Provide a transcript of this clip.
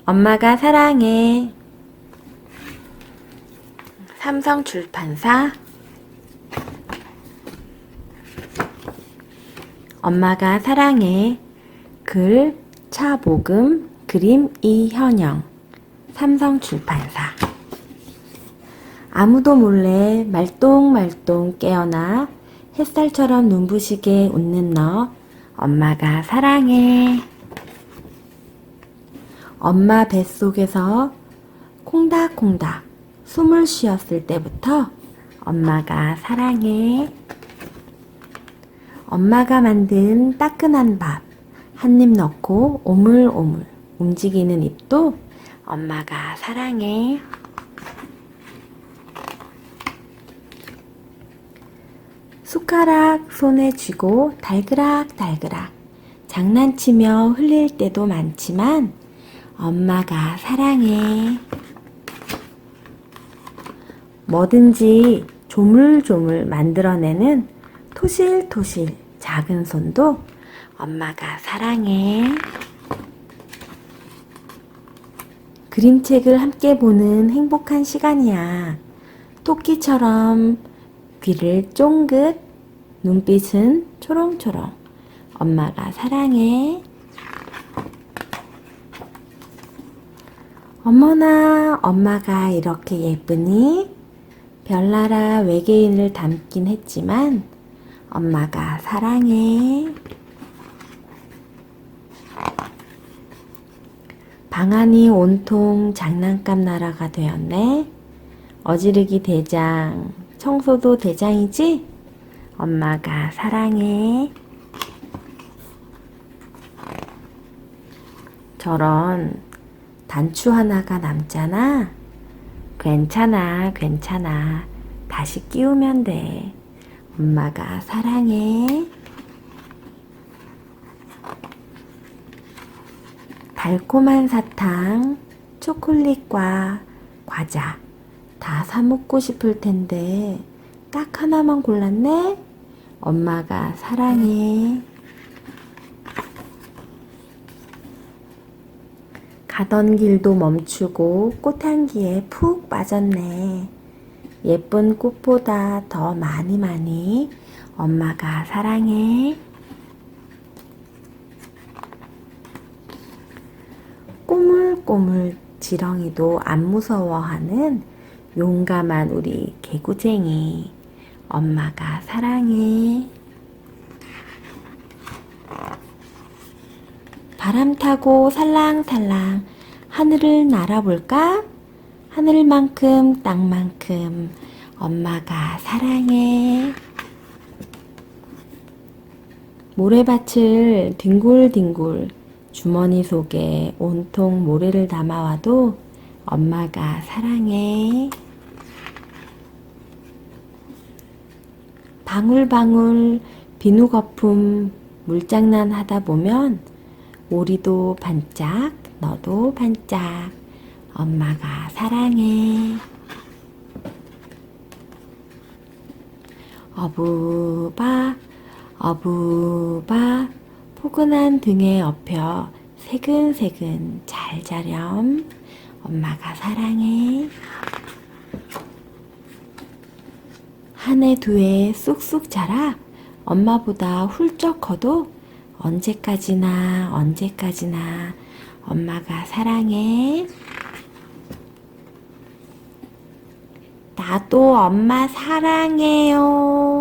엄마가 사랑해. 삼성출판사. 엄마가 사랑해. 글 차복음, 그림 이현영. 삼성출판사. 아무도 몰래 말똥말똥 깨어나 햇살처럼 눈부시게 웃는 너. 엄마가 사랑해. 엄마 뱃속에서 콩닥콩닥 숨을 쉬었을 때부터 엄마가 사랑해. 엄마가 만든 따끈한 밥 한 입 넣고 오물오물 움직이는 입도 엄마가 사랑해. 숟가락 손에 쥐고 달그락달그락 장난치며 흘릴 때도 많지만 엄마가 사랑해. 뭐든지 조물조물 만들어내는 토실토실 작은 손도 엄마가 사랑해. 그림책을 함께 보는 행복한 시간이야. 토끼처럼 귀를 쫑긋, 눈빛은 초롱초롱. 엄마가 사랑해. 어머나, 엄마가 이렇게 예쁘니? 별나라 외계인을 닮긴 했지만 엄마가 사랑해. 방안이 온통 장난감 나라가 되었네. 어지르기 대장, 청소도 대장이지? 엄마가 사랑해. 저런 단추 하나가 남잖아. 괜찮아, 괜찮아. 다시 끼우면 돼. 엄마가 사랑해. 달콤한 사탕, 초콜릿과 과자 다 사 먹고 싶을 텐데 딱 하나만 골랐네? 엄마가 사랑해. 가던 길도 멈추고 꽃향기에 푹 빠졌네. 예쁜 꽃보다 더 많이 엄마가 사랑해. 꼬물꼬물 지렁이도 안 무서워하는 용감한 우리 개구쟁이. 엄마가 사랑해. 바람 타고 살랑살랑 하늘을 날아볼까? 하늘만큼 땅만큼 엄마가 사랑해. 모래밭을 뒹굴뒹굴 주머니 속에 온통 모래를 담아와도 엄마가 사랑해. 방울방울 비누거품 물장난 하다 보면 오리도 반짝, 너도 반짝. 엄마가 사랑해. 어부바, 어부바, 포근한 등에 엎여 새근새근 잘 자렴. 엄마가 사랑해. 한 해 두 해 쑥쑥 자라 엄마보다 훌쩍 커도 언제까지나 엄마가 사랑해. 나도 엄마 사랑해요.